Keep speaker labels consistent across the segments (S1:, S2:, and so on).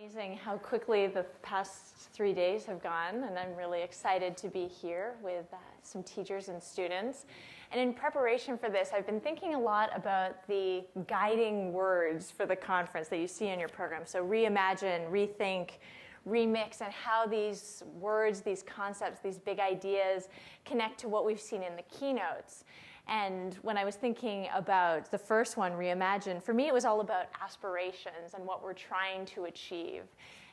S1: Amazing how quickly the past 3 days have gone, and I'm really excited to be here with some teachers and students. And in preparation for this, I've been thinking a lot about the guiding words for the conference that you see in your program. So reimagine, rethink, remix, and how these words, these concepts, these big ideas connect to what we've seen in the keynotes. And when I was thinking about the first one, Reimagine, for me it was all about aspirations and what we're trying to achieve.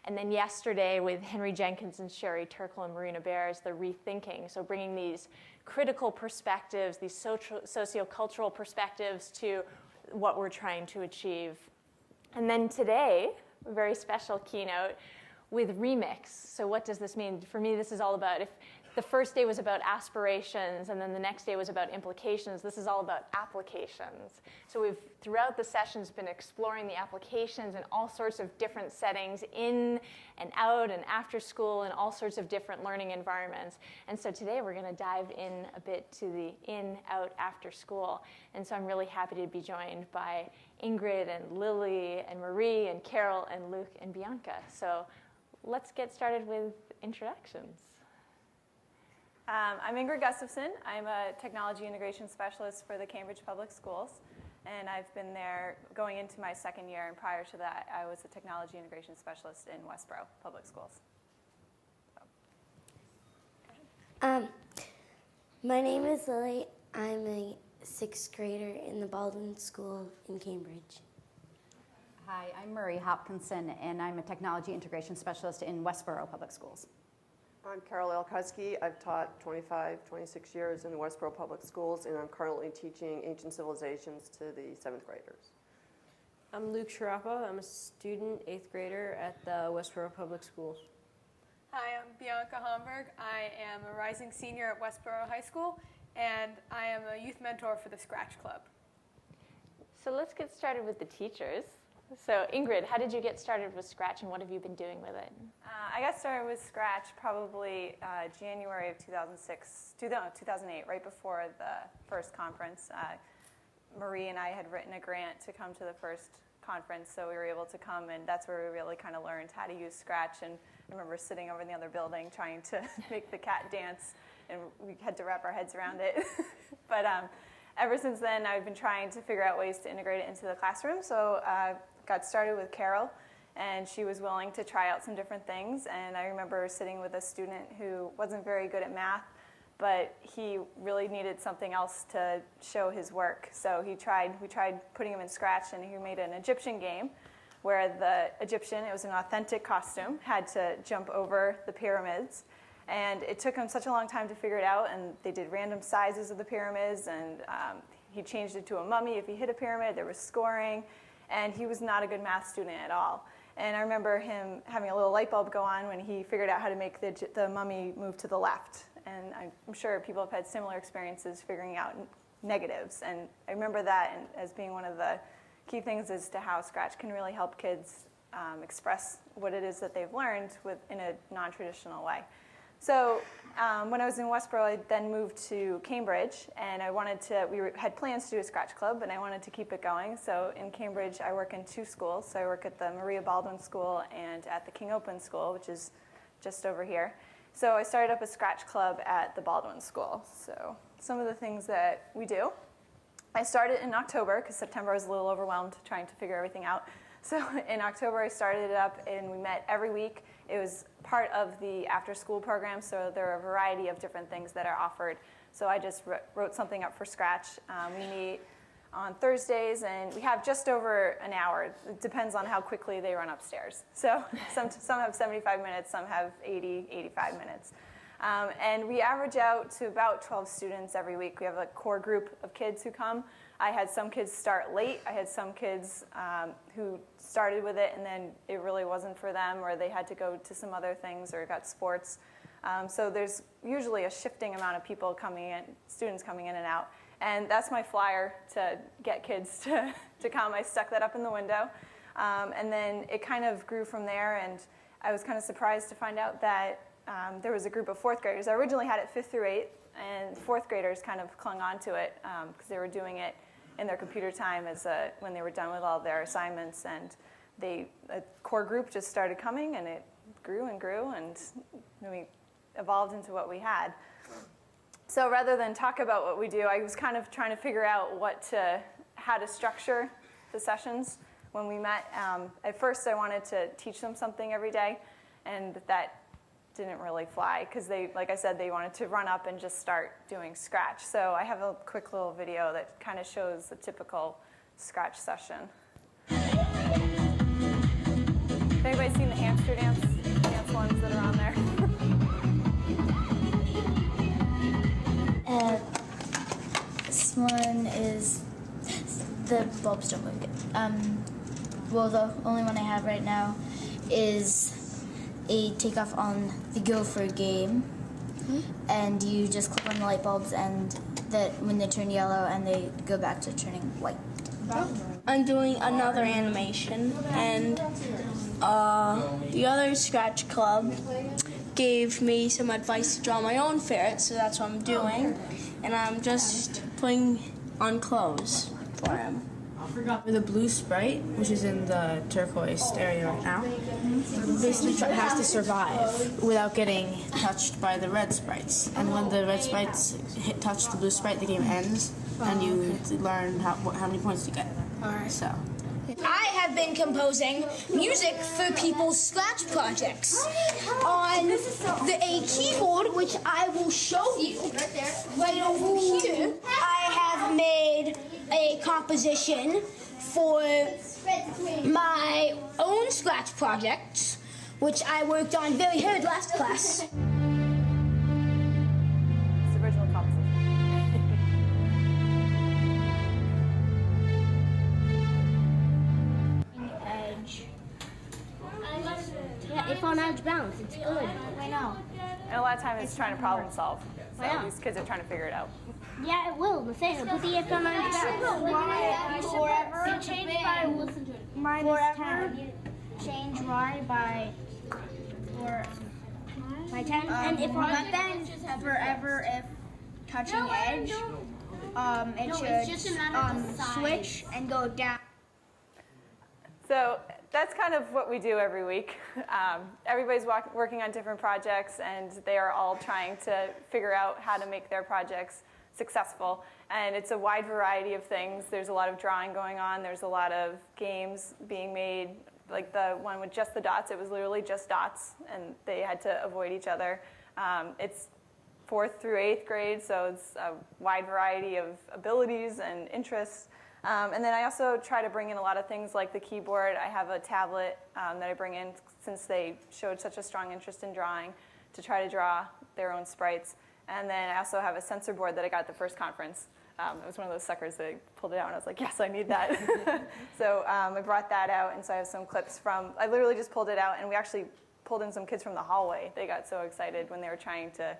S1: And then yesterday with Henry Jenkins and Sherry Turkle and Marina Bears, the rethinking, so bringing these critical perspectives, these socio-cultural perspectives to what we're trying to achieve. And then today, a very special keynote with Remix. So what does this mean? For me, this is all about, if the first day was about aspirations and then the next day was about implications, this is all about applications. So we've, throughout the sessions, been exploring the applications in all sorts of different settings, in and out and after school, and all sorts of different learning environments. And so today we're going to dive in a bit to the in, out, after school. And so I'm really happy to be joined by Ingrid and Lily and Marie and Carol and Luke and Bianca. So let's get started with introductions.
S2: I'm Ingrid Gustafson. I'm a technology integration specialist for the Cambridge Public Schools, and I've been there going into my second year, and prior to that, I was a technology integration specialist in Westboro Public Schools.
S3: My name is Lily. I'm a sixth grader in the Baldwin School in Cambridge.
S4: Hi, I'm Marie Hopkinson, and I'm a technology integration specialist in Westboro Public Schools.
S5: I'm Carol Elkowski. I've taught 26 years in the Westboro Public Schools, and I'm currently teaching ancient civilizations to the 7th graders.
S6: I'm Luke Sharapa. I'm a student, 8th grader at the Westboro Public Schools.
S7: Hi, I'm Bianca Homburg. I am a rising senior at Westboro High School, and I am a youth mentor for the Scratch Club.
S1: So let's get started with the teachers. So Ingrid, how did you get started with Scratch, and what have you been doing with it?
S2: I got started with Scratch probably January of 2008, right before the first conference. Marie and I had written a grant to come to the first conference, so we were able to come, and that's where we really kind of learned how to use Scratch. And I remember sitting over in the other building trying to make the cat dance, and we had to wrap our heads around it. But ever since then, I've been trying to figure out ways to integrate it into the classroom. So got started with Carol, and she was willing to try out some different things. And I remember sitting with a student who wasn't very good at math, but he really needed something else to show his work. So we tried putting him in Scratch, and he made an Egyptian game where the Egyptian, it was an authentic costume, had to jump over the pyramids. And it took him such a long time to figure it out, and they did random sizes of the pyramids, and he changed it to a mummy. If he hit a pyramid, there was scoring, and he was not a good math student at all. And I remember him having a little light bulb go on when he figured out how to make the mummy move to the left. And I'm sure people have had similar experiences figuring out negatives. And I remember that as being one of the key things as to how Scratch can really help kids express what it is that they've learned in a non-traditional way. So when I was in Westboro, I then moved to Cambridge, and we had plans to do a Scratch Club, and I wanted to keep it going. So in Cambridge, I work in 2 schools. So I work at the Maria Baldwin School and at the King Open School, which is just over here. So I started up a Scratch Club at the Baldwin School. So some of the things that we do. I started in October, because September I was a little overwhelmed trying to figure everything out. So in October, I started it up, and we met every week. It was part of the after-school program, so there are a variety of different things that are offered. So I just wrote something up for Scratch. We meet on Thursdays, and we have just over an hour. It depends on how quickly they run upstairs. So some have 75 minutes, some have 80, 85 minutes. And we average out to about 12 students every week. We have a core group of kids who come. I had some kids start late. I had some kids who started with it and then it really wasn't for them, or they had to go to some other things or got sports. So there's usually a shifting amount of people coming in, students coming in and out. And that's my flyer to get kids to come. I stuck that up in the window. And then it kind of grew from there, and I was kind of surprised to find out that there was a group of 4th graders. I originally had it 5th through 8th, and 4th graders kind of clung on to it because they were doing it in their computer time when they were done with all their assignments. And a core group just started coming, and it grew and grew, and we evolved into what we had. So rather than talk about what we do, I was kind of trying to figure out how to structure the sessions when we met. At first, I wanted to teach them something every day, and that didn't really fly because like I said, they wanted to run up and just start doing Scratch. So I have a quick little video that kind of shows a typical Scratch session. Have anybody seen the hamster dance ones that are on there?
S8: This one is the bulbs don't move. Well, the only one I have right now is a takeoff on the Go for a game, and you just click on the light bulbs, and that when they turn yellow, and they go back to turning white.
S9: I'm doing another animation, and the other Scratch Club gave me some advice to draw my own ferret, so that's what I'm doing. And I'm just putting on clothes for him.
S10: The blue sprite, which is in the turquoise area right now, basically has to survive without getting touched by the red sprites. And when the red sprites touch the blue sprite, the game ends, and you learn how many points you get.
S9: Alright.
S10: So.
S11: I have been composing music for people's Scratch projects on a keyboard, which I will show you right over here. I have made a composition for my own Scratch projects, which I worked on very hard last class.
S2: It's original composition.
S11: Edge. Yeah, it's on edge bounce. It's good. I know.
S2: And a lot of times it's trying to problem solve. So these kids are trying to figure it out.
S11: Yeah, it will. The thing. Put the if on edge bounce. Forever. Change by -10. Change y by 10. And if but then forever if touching edge, it should switch and go down.
S2: So that's kind of what we do every week. Everybody's working on different projects, and they are all trying to figure out how to make their projects successful. And it's a wide variety of things. There's a lot of drawing going on. There's a lot of games being made. Like the one with just the dots, it was literally just dots, and they had to avoid each other. It's 4th through 8th grade, so it's a wide variety of abilities and interests. And then I also try to bring in a lot of things like the keyboard. I have a tablet that I bring in since they showed such a strong interest in drawing to try to draw their own sprites. And then I also have a sensor board that I got at the first conference. It was one of those suckers that I pulled it out and I was like, yes, I need that. So I brought that out, and so I have some clips I literally just pulled it out, and we actually pulled in some kids from the hallway. They got so excited when they were trying to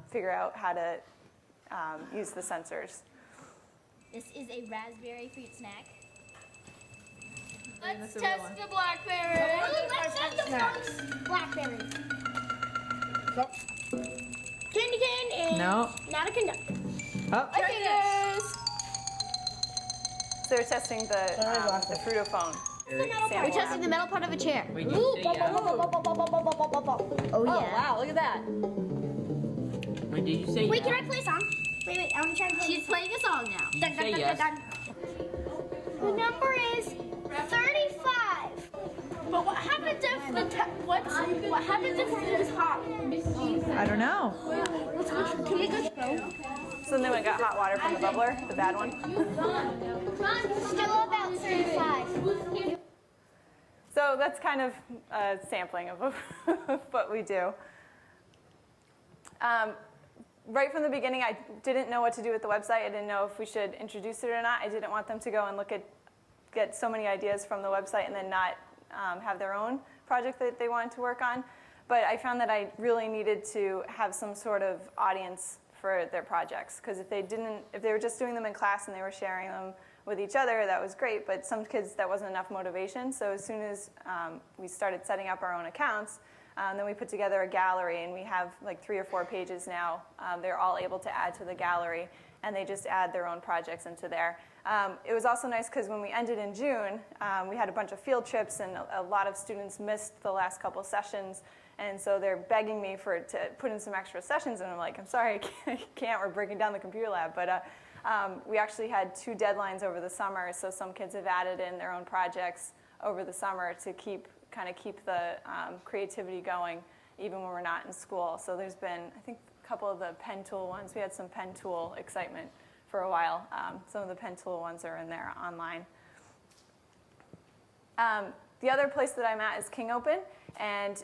S2: figure out how to use the sensors.
S11: This is a raspberry fruit snack. Let's test the blackberries. Let's test the blackberries. Candy cane is not a conductor.
S10: Oh.
S11: Fingers.
S2: So we're testing the Fruitophone.
S11: We're testing the metal part of a chair.
S10: Wait, did you say yes?
S11: Oh yeah. Wow, look at that.
S10: Wait, did you say
S11: Wait,
S10: yes?
S11: can I play a song? Wait, I want to try and play. She's playing a song now.
S10: Did you say yes?
S11: The number is 35. But what happens if what happens if it is hot?
S12: I don't know.
S11: Can we go?
S2: So then we got hot water from the bubbler, the bad one.
S11: Still about 35.
S2: So that's kind of a sampling of what we do. Right from the beginning, I didn't know what to do with the website. I didn't know if we should introduce it or not. I didn't want them to go and get so many ideas from the website and then not have their own project that they wanted to work on. But I found that I really needed to have some sort of audience for their projects, because if they were just doing them in class and they were sharing them with each other, that was great. But some kids, that wasn't enough motivation. So as soon as we started setting up our own accounts, then we put together a gallery, and we have like 3 or 4 pages now. They're all able to add to the gallery, and they just add their own projects into there. It was also nice because when we ended in June, we had a bunch of field trips, and a lot of students missed the last couple sessions. And so they're begging me to put in some extra sessions, and I'm like, I'm sorry, I can't. We're breaking down the computer lab. But we actually had 2 deadlines over the summer, so some kids have added in their own projects over the summer to keep the creativity going, even when we're not in school. So there's been, I think, a couple of the pen tool ones. We had some pen tool excitement for a while. Some of the pen tool ones are in there online. The other place that I'm at is King Open, and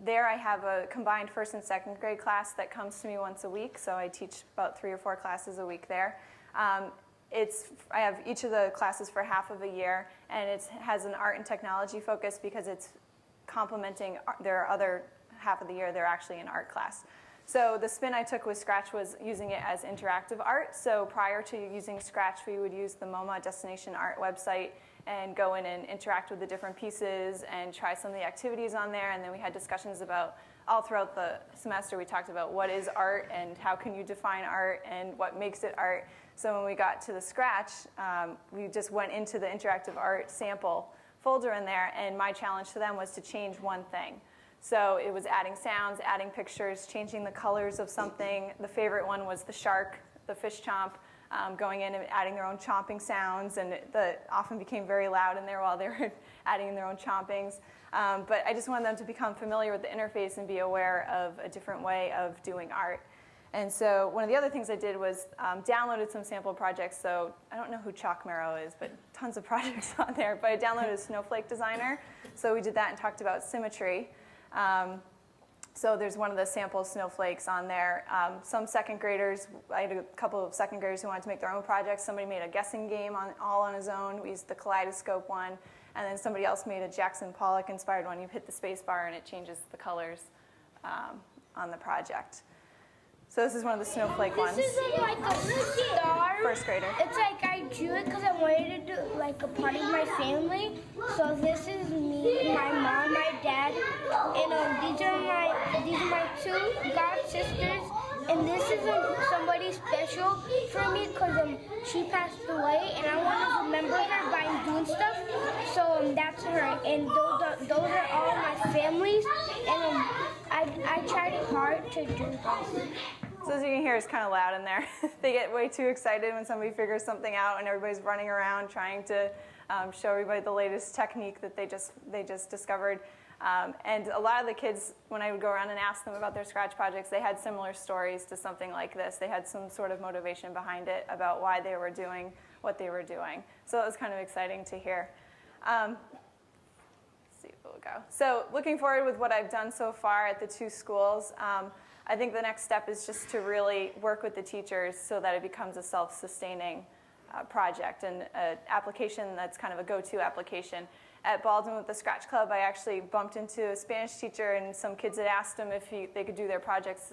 S2: there I have a combined 1st and 2nd grade class that comes to me once a week, so I teach about 3 or 4 classes a week there. I have each of the classes for half of a year, and it has an art and technology focus because it's complementing their other half of the year. They're actually an art class. So the spin I took with Scratch was using it as interactive art. So prior to using Scratch, we would use the MoMA Destination Art website and go in and interact with the different pieces and try some of the activities on there. And then we had discussions about, all throughout the semester, we talked about what is art and how can you define art and what makes it art. So when we got to the Scratch, we just went into the interactive art sample folder in there, and my challenge to them was to change one thing. So it was adding sounds, adding pictures, changing the colors of something. The favorite one was the shark, the fish chomp, going in and adding their own chomping sounds, and it often became very loud in there while they were adding in their own chompings. But I just wanted them to become familiar with the interface and be aware of a different way of doing art. And so one of the other things I did was downloaded some sample projects. So I don't know who Chalk Marrow is, but tons of projects on there. But I downloaded Snowflake Designer. So we did that and talked about symmetry. So there's one of the sample snowflakes on there. Some 2nd graders, I had a couple of 2nd graders who wanted to make their own projects. Somebody made a guessing game all on his own. We used the kaleidoscope one. And then somebody else made a Jackson Pollock inspired one. You hit the space bar and it changes the colors on the project. So this is one of the snowflake ones.
S11: This is like a star.
S2: 1st grader.
S11: It's like I drew it because I wanted to do like a part of my family. So this is me, my mom, my dad, and these are my 2 god sisters. And this is somebody special for me because she passed away, and I want to remember her by doing stuff. So that's her, and those are all my families, and I tried hard to do this.
S2: So as you can hear, it's kind of loud in there. They get way too excited when somebody figures something out, and everybody's running around trying to show everybody the latest technique that they just discovered. And a lot of the kids, when I would go around and ask them about their Scratch projects, they had similar stories to something like this. They had some sort of motivation behind it about why they were doing what they were doing. So it was kind of exciting to hear. Let's see where we'll go. So looking forward with what I've done so far at the 2 schools, I think the next step is just to really work with the teachers so that it becomes a self-sustaining project and an application that's kind of a go-to application. At Baldwin with the Scratch Club, I actually bumped into a Spanish teacher, and some kids had asked them if they could do their projects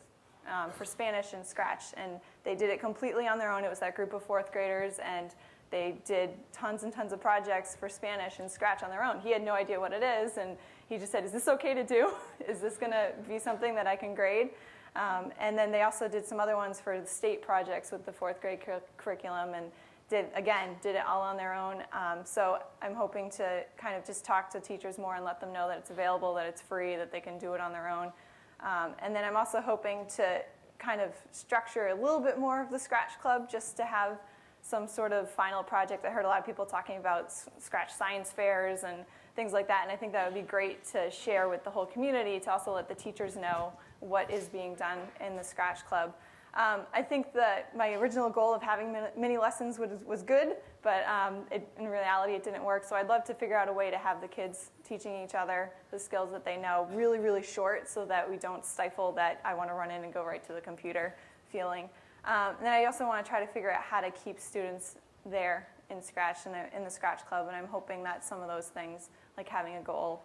S2: for Spanish in Scratch, and they did it completely on their own. It was that group of 4th graders, and they did tons and tons of projects for Spanish and Scratch on their own. He had no idea what it is, and he just said, is this okay to do? Is this going to be something that I can grade? And then they also did some other ones for the state projects with the 4th grade curriculum, and did it all on their own. So I'm hoping to kind of just talk to teachers more and let them know that it's available, that it's free, that they can do it on their own. And then I'm also hoping to kind of structure a little bit more of the Scratch Club just to have some sort of final project. I heard a lot of people talking about Scratch science fairs and things like that, and I think that would be great to share with the whole community to also let the teachers know what is being done in the Scratch Club. I think that my original goal of having mini lessons was good, but in reality it didn't work. So I'd love to figure out a way to have the kids teaching each other the skills that they know really, really short so that we don't stifle that I want to run in and go right to the computer feeling. And then I also want to try to figure out how to keep students there in Scratch and in the Scratch Club, and I'm hoping that some of those things, like having a goal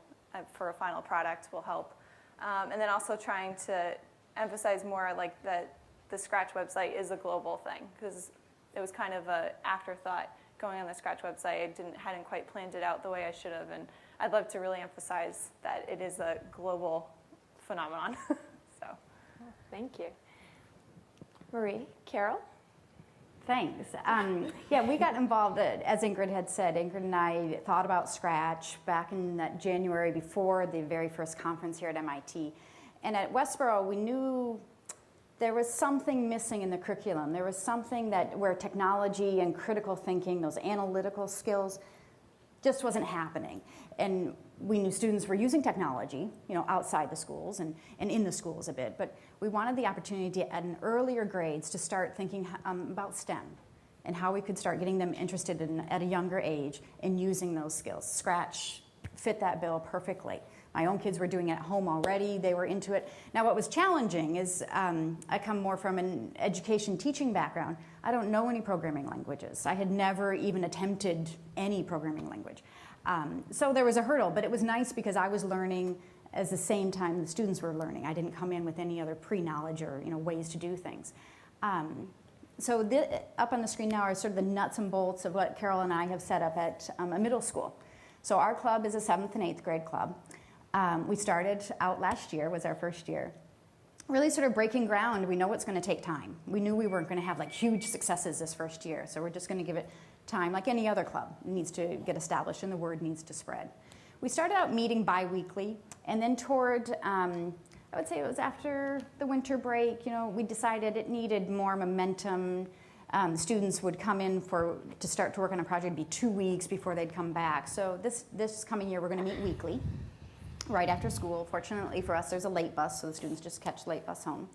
S2: for a final product, will help. And then also trying to emphasize more like that the Scratch website is a global thing, because it was kind of an afterthought going on the Scratch website. I hadn't quite planned it out the way I should have, and I'd love to really emphasize that it is a global phenomenon. So,
S1: thank you. Marie, Carol?
S4: Thanks. Yeah, we got involved, as Ingrid had said. Ingrid and I thought about Scratch back in that January before the very first conference here at MIT. And at Westboro, we knew there was something missing in the curriculum. There was something where technology and critical thinking, those analytical skills, just wasn't happening. And we knew students were using technology, outside the schools and in the schools a bit, but we wanted the opportunity at an earlier grades to start thinking about STEM and how we could start getting them interested at a younger age in using those skills. Scratch fit that bill perfectly. My own kids were doing it at home already. They were into it. Now, what was challenging is I come more from an education teaching background. I don't know any programming languages. I had never even attempted any programming language. So there was a hurdle, but it was nice because I was learning at the same time the students were learning. I didn't come in with any other pre-knowledge or ways to do things. So up on the screen now are sort of the nuts and bolts of what Carol and I have set up at a middle school. So our club is a 7th and 8th grade club. We started out last year, was our first year. Really sort of breaking ground. We know it's going to take time. We knew we weren't going to have like huge successes this first year, so we're just going to give it time, like any other club. It needs to get established and the word needs to spread. We started out meeting bi-weekly, and then toward, I would say it was after the winter break, we decided it needed more momentum. Students would come in to start to work on a project. It'd be 2 weeks before they'd come back. So this coming year, we're going to meet weekly, right after school. Fortunately for us, there's a late bus, so the students just catch the late bus home.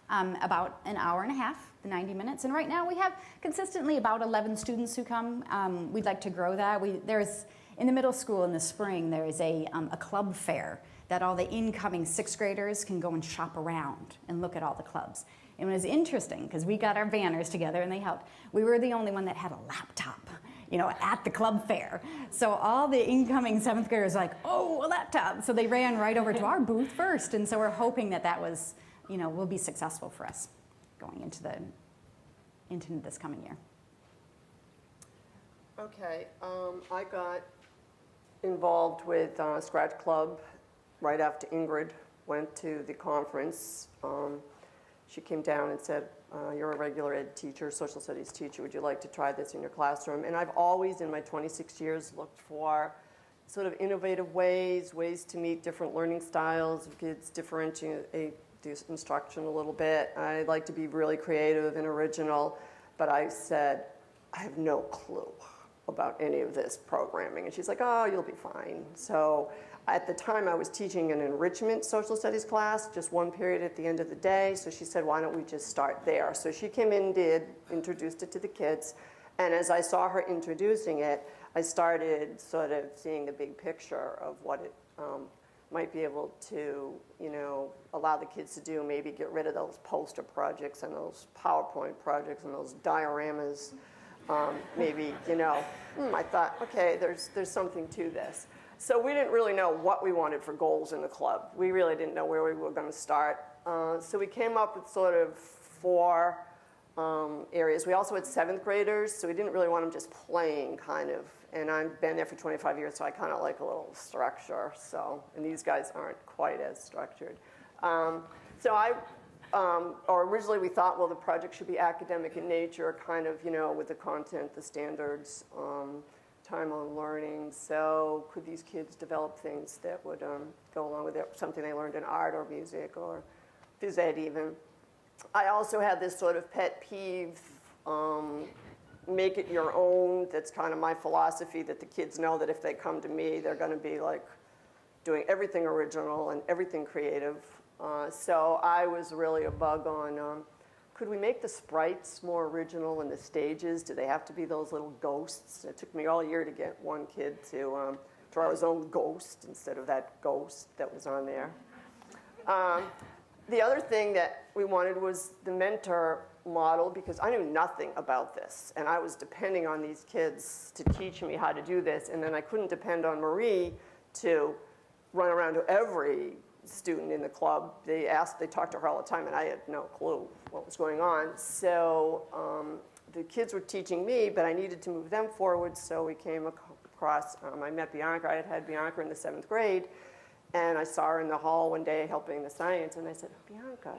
S4: About an hour and a half, 90 minutes. And right now we have consistently about 11 students who come. We'd like to grow that. In the middle school in the spring, there is a club fair that all the incoming 6th graders can go and shop around and look at all the clubs. And it was interesting because we got our banners together and they helped. We were the only one that had a laptop, at the club fair. So all the incoming 7th graders were like, oh, a laptop. So they ran right over to our booth first. And so we're hoping that was, will be successful for us going into this coming year.
S5: Okay, I got involved with Scratch Club right after Ingrid went to the conference. She came down and said, you're a regular ed teacher, social studies teacher, would you like to try this in your classroom? And I've always, in my 26 years, looked for sort of innovative ways to meet different learning styles of kids, differentiate the instruction a little bit. I like to be really creative and original, but I said, I have no clue about any of this programming. And she's like, oh, you'll be fine. So at the time, I was teaching an enrichment social studies class, just one period at the end of the day. So she said, why don't we just start there? So she came in, introduced it to the kids. And as I saw her introducing it, I started sort of seeing the big picture of what it might be able to, allow the kids to do, maybe get rid of those poster projects and those PowerPoint projects and those dioramas. Maybe, I thought, okay, there's something to this. So we didn't really know what we wanted for goals in the club. We really didn't know where we were going to start. So we came up with sort of 4 areas. We also had 7th graders, so we didn't really want them just playing, kind of. And I've been there for 25 years, so I kind of like a little structure. And these guys aren't quite as structured. Originally we thought, well, the project should be academic in nature, kind of, with the content, the standards, time on learning. So could these kids develop things that would go along with it, something they learned in art or music or phys ed even. I also had this sort of pet peeve, make it your own. That's kind of my philosophy, that the kids know that if they come to me, they're going to be like doing everything original and everything creative. So I was really a bug on, could we make the sprites more original and the stages? Do they have to be those little ghosts? It took me all year to get one kid to draw his own ghost instead of that ghost that was on there. The other thing that we wanted was the mentor model, because I knew nothing about this, and I was depending on these kids to teach me how to do this, and then I couldn't depend on Marie to run around to every student in the club. They talked to her all the time, and I had no clue what was going on. So the kids were teaching me, but I needed to move them forward, so we came across, I met Bianca. I had Bianca in the 7th grade, and I saw her in the hall one day helping the science, and I said, Bianca.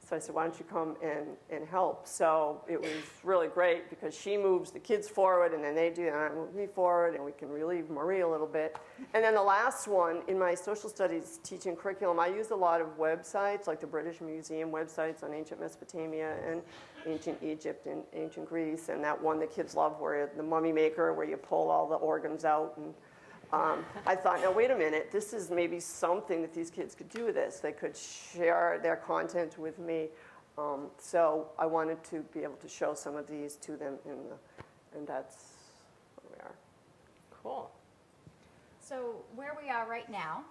S5: So I said, why don't you come and help? So it was really great because she moves the kids forward and then they do, and I move me forward, and we can relieve Marie a little bit. And then the last one, in my social studies teaching curriculum, I use a lot of websites, like the British Museum websites on ancient Mesopotamia and ancient Egypt and ancient Greece, and that one the kids love where the mummy maker, where you pull all the organs out. And I thought, now wait a minute, this is maybe something that these kids could do with this. They could share their content with me. So I wanted to be able to show some of these to them, and that's where we are.
S4: Cool. So where we are right now,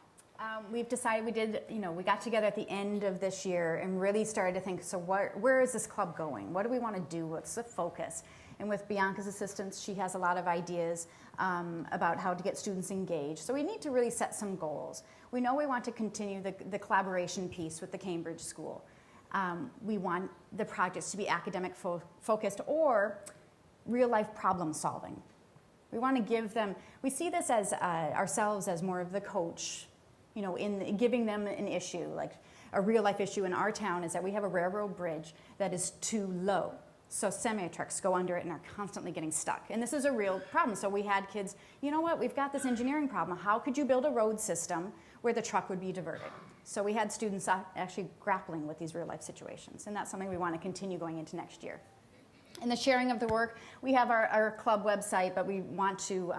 S4: we've decided we got together at the end of this year and really started to think, so where is this club going? What do we want to do? What's the focus? And with Bianca's assistance, she has a lot of ideas about how to get students engaged. So we need to really set some goals. We know we want to continue the collaboration piece with the Cambridge School. We want the projects to be academic focused or real life problem solving. We want to give them, we see this as ourselves as more of the coach, in giving them an issue, like a real life issue in our town is that we have a railroad bridge that is too low. So semi-trucks go under it and are constantly getting stuck. And this is a real problem. So we had kids, you know what, we've got this engineering problem. How could you build a road system where the truck would be diverted? So we had students actually grappling with these real life situations. And that's something we want to continue going into next year. In the sharing of the work, we have our club website, but we want to,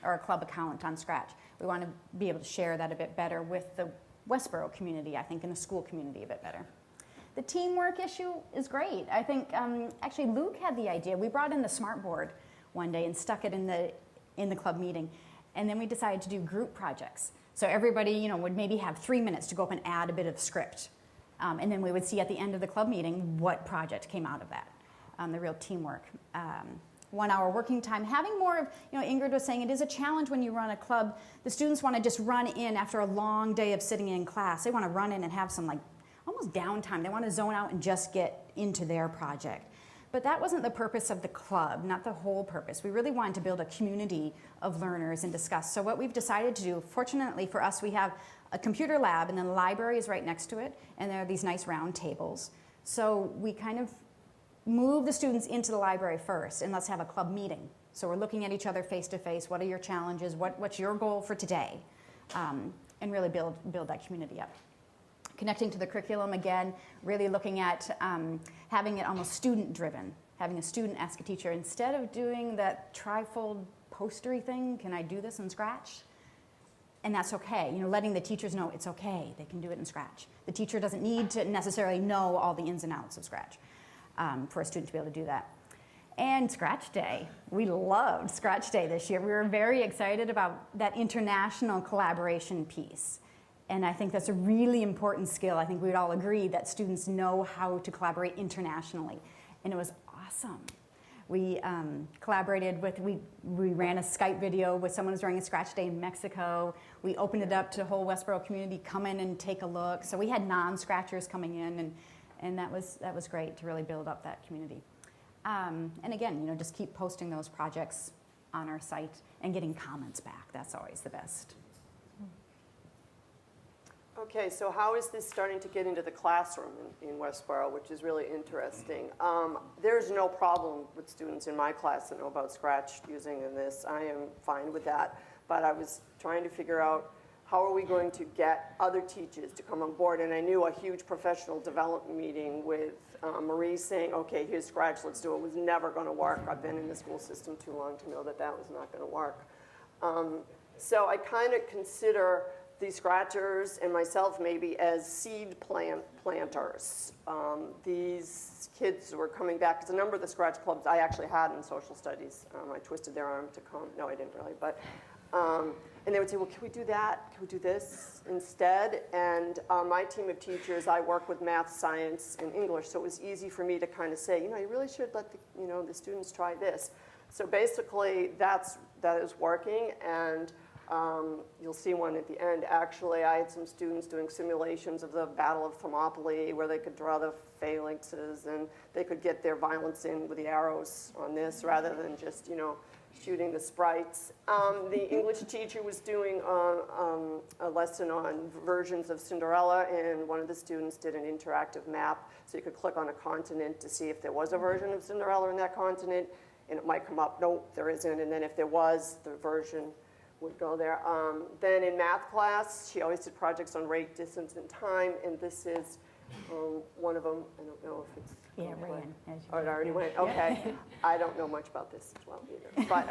S4: or a club account on Scratch. We want to be able to share that a bit better with the Westboro community, I think, and the school community a bit better. The teamwork issue is great. I think, actually, Luke had the idea. We brought in the smartboard one day and stuck it in the club meeting. And then we decided to do group projects. So everybody, would maybe have 3 minutes to go up and add a bit of script. And then we would see at the end of the club meeting what project came out of that, the real teamwork. 1 hour working time. Having more of, Ingrid was saying, it is a challenge when you run a club. The students want to just run in after a long day of sitting in class. They want to run in and have some almost downtime. They want to zone out and just get into their project. But that wasn't the purpose of the club, not the whole purpose. We really wanted to build a community of learners and discuss. So what we've decided to do, fortunately for us, we have a computer lab and then the library is right next to it, and there are these nice round tables. So we kind of move the students into the library first and let's have a club meeting. So we're looking at each other face to face. What are your challenges? What's your goal for today? And really build that community up. Connecting to the curriculum, again, really looking at having it almost student-driven, having a student ask a teacher, instead of doing that trifold postery thing, can I do this in Scratch? And that's okay. Letting the teachers know it's okay. They can do it in Scratch. The teacher doesn't need to necessarily know all the ins and outs of Scratch for a student to be able to do that. And Scratch Day. We loved Scratch Day this year. We were very excited about that international collaboration piece. And I think that's a really important skill. I think we would all agree that students know how to collaborate internationally. And it was awesome. We collaborated we ran a Skype video with someone who's running a Scratch Day in Mexico. We opened it up to the whole Westboro community, come in and take a look. So we had non-Scratchers coming in, and that was great to really build up that community. And again, just keep posting those projects on our site and getting comments back. That's always the best.
S5: Okay, so how is this starting to get into the classroom in Westboro, which is really interesting? There's no problem with students in my class that know about Scratch using this. I am fine with that. But I was trying to figure out how are we going to get other teachers to come on board? And I knew a huge professional development meeting with Marie saying, okay, here's Scratch, let's do it. It was never going to work. I've been in the school system too long to know that that was not going to work. So I kind of consider these Scratchers and myself maybe as seed planters. These kids were coming back, because a number of the Scratch clubs I actually had in social studies. I twisted their arm to come, no I didn't really, but, and they would say, well, can we do that? Can we do this instead? And my team of teachers, I work with math, science, and English, so it was easy for me to kind of say, you really should let the students try this. So basically that is working, and you'll see one at the end. Actually, I had some students doing simulations of the Battle of Thermopylae where they could draw the phalanxes and they could get their violence in with the arrows on this rather than just, shooting the sprites. The English teacher was doing a lesson on versions of Cinderella, and one of the students did an interactive map, so you could click on a continent to see if there was a version of Cinderella in that continent, and it might come up, nope, there isn't, and then if there was, the version would go there. Then in math class, she always did projects on rate, distance, and time, and this is one of them. I don't know if it's
S4: ran.
S5: Oh, it already went, okay. I don't know much about this as well either. But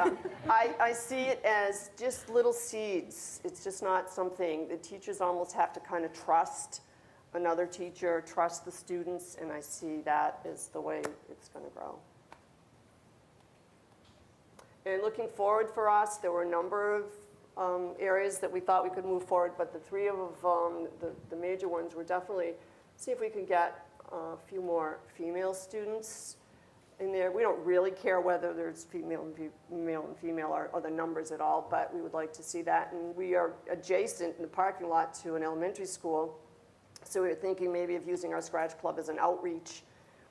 S5: I see it as just little seeds. It's just not something, the teachers almost have to kind of trust another teacher, trust the students, and I see that as the way it's going to grow. And looking forward for us, there were a number of areas that we thought we could move forward, but the three of the major ones were definitely see if we can get a few more female students in there. We don't really care whether there's male and female or the numbers at all, but we would like to see that. And we are adjacent in the parking lot to an elementary school, so we were thinking maybe of using our Scratch Club as an outreach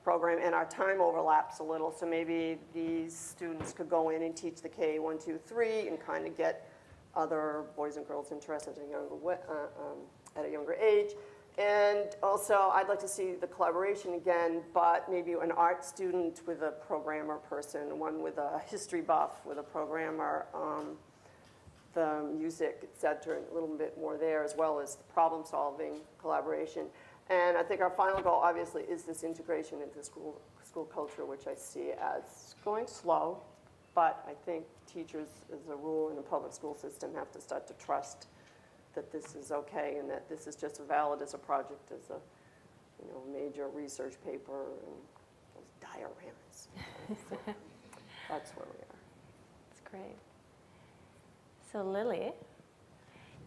S5: program, and our time overlaps a little, so maybe these students could go in and teach the K 1, 2, 3 and kind of get other boys and girls interested at a younger age. And also, I'd like to see the collaboration again, but maybe an art student with a programmer person, one with a history buff with a programmer, the music, et cetera, a little bit more there, as well as the problem-solving collaboration. And I think our final goal, obviously, is this integration into school culture, which I see as going slow, but I think teachers, as a rule in the public school system, have to start to trust that this is okay and that this is just as valid as a project as a major research paper and those dioramas. So that's where we are.
S1: That's great. So Lily,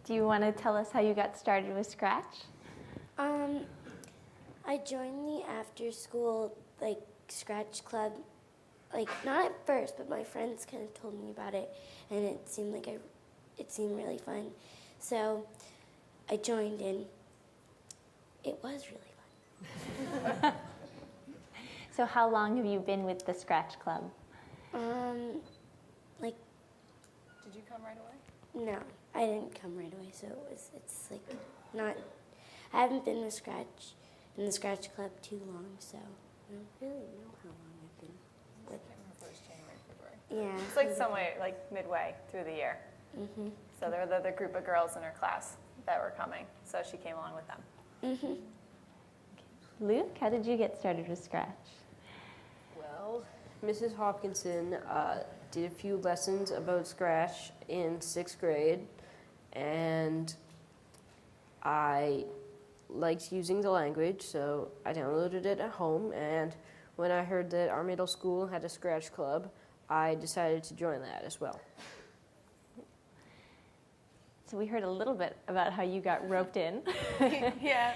S1: do you want to tell us how you got started with Scratch?
S3: I joined the after-school Scratch Club, not at first, but my friends kind of told me about it, and it seemed really fun. So I joined in. It was really fun.
S1: So how long have you been with the Scratch Club?
S2: Did you come right away?
S3: No, I didn't come right away. So not. I haven't been in the Scratch Club too long, so I don't really know how long I've been with.
S2: First January, February.
S3: Yeah.
S2: It's like somewhere midway through the year.
S3: Mm-hmm.
S2: So there were the other group of girls in her class that were coming, so she came along with them.
S3: Mm-hmm.
S1: Luke, how did you get started with Scratch?
S6: Well, Mrs. Hopkinson did a few lessons about Scratch in 6th grade, and I liked using the language, so I downloaded it at home, and when I heard that our middle school had a Scratch Club, I decided to join that as well.
S1: So we heard a little bit about how you got roped in.
S7: Yeah.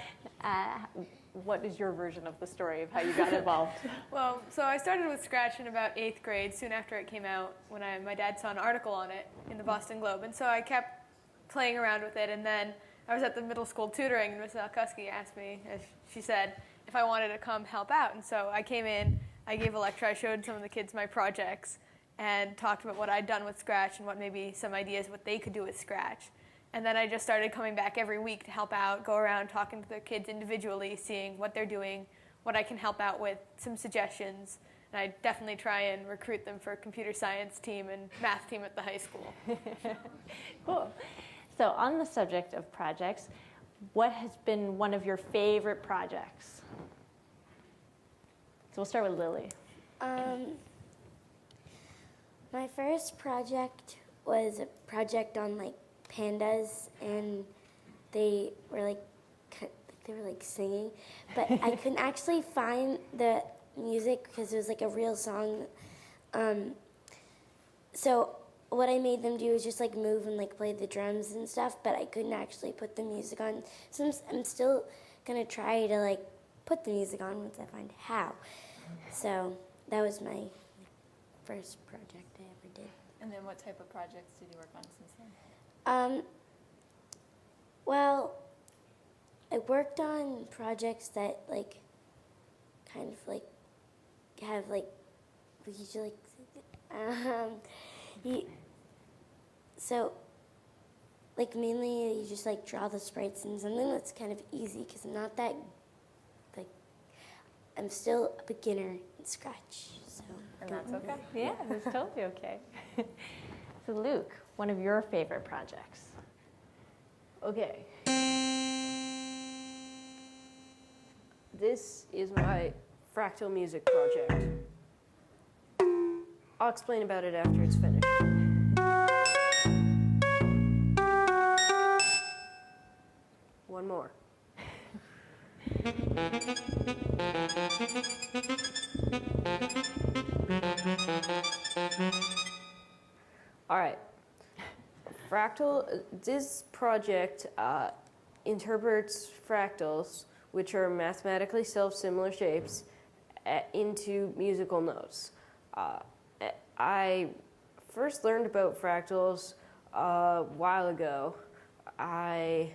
S1: What is your version of the story of how you got involved?
S7: Well, so I started with Scratch in about 8th grade, soon after it came out, when my dad saw an article on it in the Boston Globe. And so I kept playing around with it, and then I was at the middle school tutoring, and Mrs. Alkuski asked me, as she said, if I wanted to come help out. And so I came in, I gave a lecture, I showed some of the kids my projects, and talked about what I'd done with Scratch and what maybe some ideas what they could do with Scratch. And then I just started coming back every week to help out, go around talking to the kids individually, seeing what they're doing, what I can help out with, some suggestions. And I definitely try and recruit them for computer science team and math team at the high school.
S1: Cool. So on the subject of projects, what has been one of your favorite projects? So we'll start with Lily.
S3: My first project was a project on pandas, and they were singing, but I couldn't actually find the music because it was a real song. So what I made them do was just move and play the drums and stuff, but I couldn't actually put the music on. So I'm still gonna try to put the music on once I find how. So that was my first project I ever did.
S2: And then what type of projects did you work on since then?
S3: Well, I worked on projects that have So, like, mainly you just, like, draw the sprites and something that's kind of easy because I'm not that, like, I'm still a beginner in Scratch, so.
S1: And that's okay. Yeah, that's totally okay. So Luke, one of your favorite projects.
S6: Okay. This is my fractal music project. I'll explain about it after it's finished. One more. All right. This project interprets fractals, which are mathematically self-similar shapes, into musical notes. I first learned about fractals a while ago. I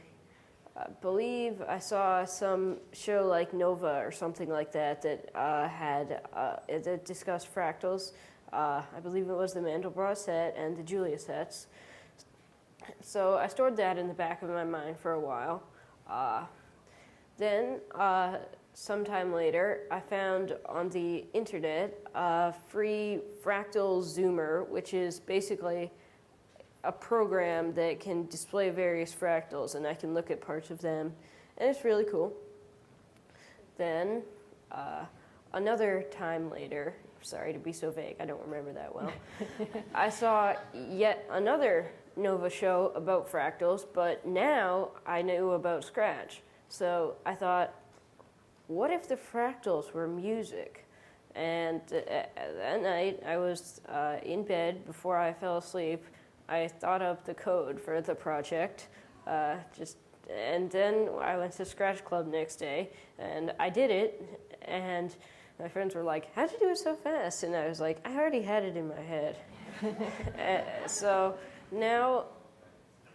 S6: believe I saw some show like Nova or something like that that discussed fractals. I believe it was the Mandelbrot set and the Julia sets. So I stored that in the back of my mind for a while. Then, sometime later, I found on the internet a free fractal zoomer, which is basically a program that can display various fractals, and I can look at parts of them, and it's really cool. Then, another time later, sorry to be so vague, I don't remember that well, I saw yet another Nova show about fractals, but now I knew about Scratch. So I thought, what if the fractals were music? And that night, I was in bed before I fell asleep. I thought up the code for the project, and then I went to Scratch Club next day, and I did it, and my friends were like, how'd you do it so fast? And I was like, I already had it in my head. So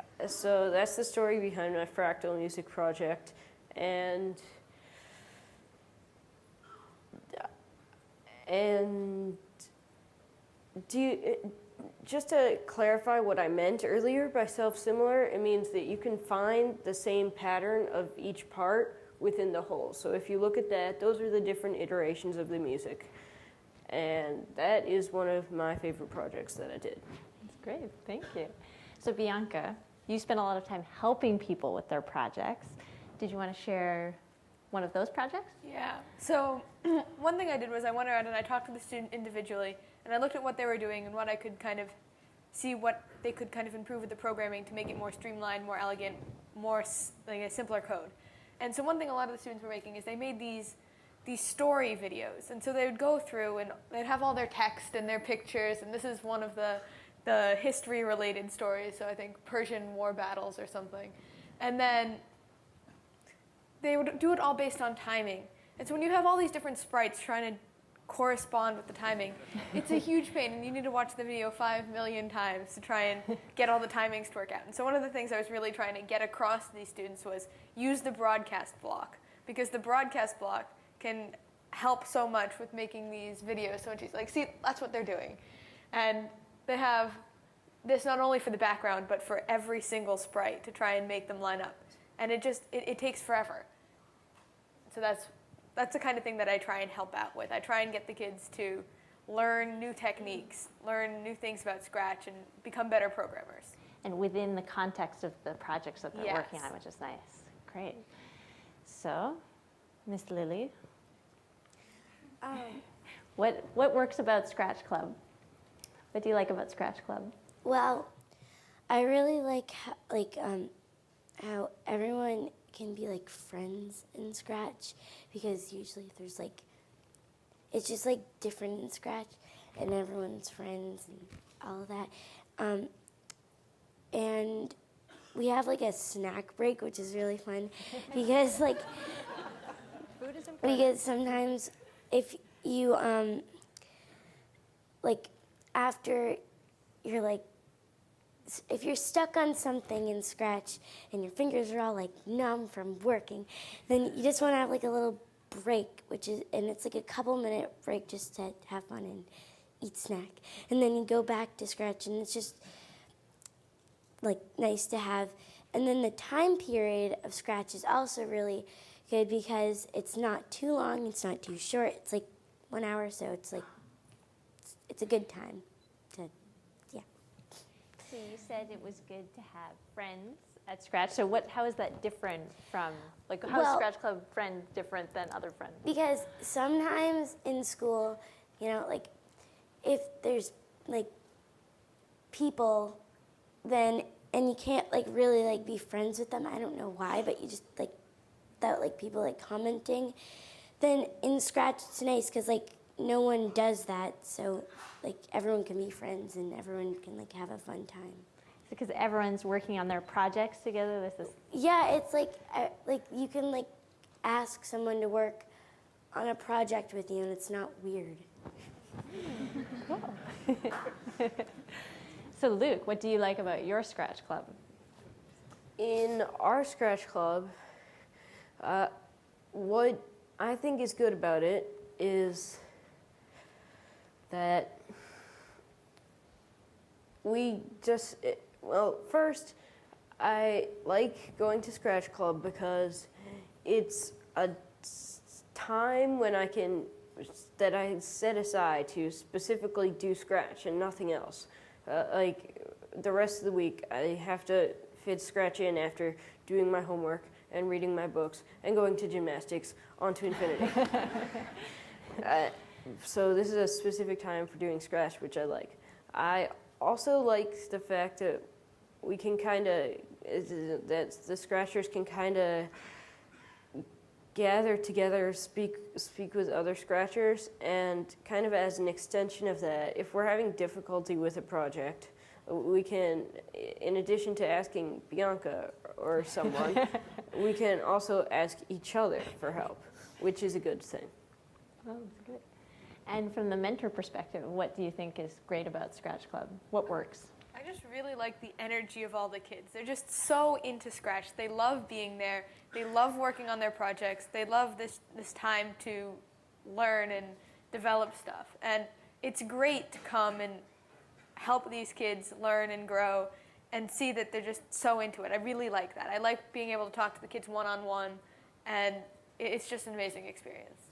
S6: that's the story behind my fractal music project. And just to clarify what I meant earlier by self-similar, it means that you can find the same pattern of each part within the whole. So if you look at that, those are the different iterations of the music. And that is one of my favorite projects that I did.
S1: That's great, thank you. So Bianca, you spent a lot of time helping people with their projects. Did you want to share one of those projects?
S7: Yeah. So one thing I did was I went around and I talked to the student individually, and I looked at what they were doing and what I could kind of see what they could kind of improve with the programming to make it more streamlined, more elegant, more like a simpler code. And so one thing a lot of the students were making is they made these story videos. And so they would go through and they'd have all their text and their pictures, and this is one of the history-related stories, so I think Persian war battles or something. And then they would do it all based on timing. And so when you have all these different sprites trying to correspond with the timing, it's a huge pain, and you need to watch the video 5 million times to try and get all the timings to work out. And so one of the things I was really trying to get across to these students was use the broadcast block, because the broadcast block can help so much with making these videos so much easier. Like, see, that's what they're doing. And they have this not only for the background, but for every single sprite to try and make them line up. And it takes forever. So that's the kind of thing that I try and help out with. I try and get the kids to learn new techniques, learn new things about Scratch, and become better programmers.
S1: And within the context of the projects that they're working on, which is nice. Great. So, Miss Lily, what works about Scratch Club? What do you like about Scratch Club?
S3: Well, I really like how everyone can be like friends in Scratch, because usually there's like, it's just like different in Scratch, and everyone's friends and all of that. And we have like a snack break, which is really fun, because like,
S1: food is important.
S3: because sometimes if you like after you're like, if you're stuck on something in Scratch and your fingers are all like numb from working, then you just want to have like a little break, and it's like a couple minute break just to have fun and eat snack. And then you go back to Scratch, and it's just like nice to have. And then the time period of Scratch is also really good because it's not too long, it's not too short. It's like 1 hour, so it's like it's a good time to, yeah.
S1: So you said it was good to have friends at Scratch. So how is that different from, like, how is Scratch Club friend different than other friends?
S3: Because sometimes in school, you know, like if there's like people, then and you can't like really like be friends with them. I don't know why, but you just like that like people like commenting. Then in Scratch it's nice because like no one does that, so like everyone can be friends and everyone can like have a fun time.
S1: Because everyone's working on their projects together. This is
S3: Yeah, it's like you can like ask someone to work on a project with you, and it's not weird.
S1: So Luke, what do you like about your Scratch Club?
S6: In our Scratch Club, what I think is good about it is that we just, well, first, I like going to Scratch Club because it's a time when that I set aside to specifically do Scratch and nothing else. Like the rest of the week, I have to fit Scratch in after doing my homework and reading my books and going to gymnastics onto infinity. So this is a specific time for doing Scratch, which I like. I also like the fact that we can that the Scratchers can gather together, speak with other Scratchers, and kind of as an extension of that, if we're having difficulty with a project, we can, in addition to asking Bianca or someone, we can also ask each other for help, which is a good thing.
S1: Oh, that's good. And from the mentor perspective, what do you think is great about Scratch Club? What works?
S7: I just really like the energy of all the kids. They're just so into Scratch. They love being there. They love working on their projects. They love this time to learn and develop stuff. And it's great to come and help these kids learn and grow and see that they're just so into it. I really like that. I like being able to talk to the kids one-on-one, and it's just an amazing experience.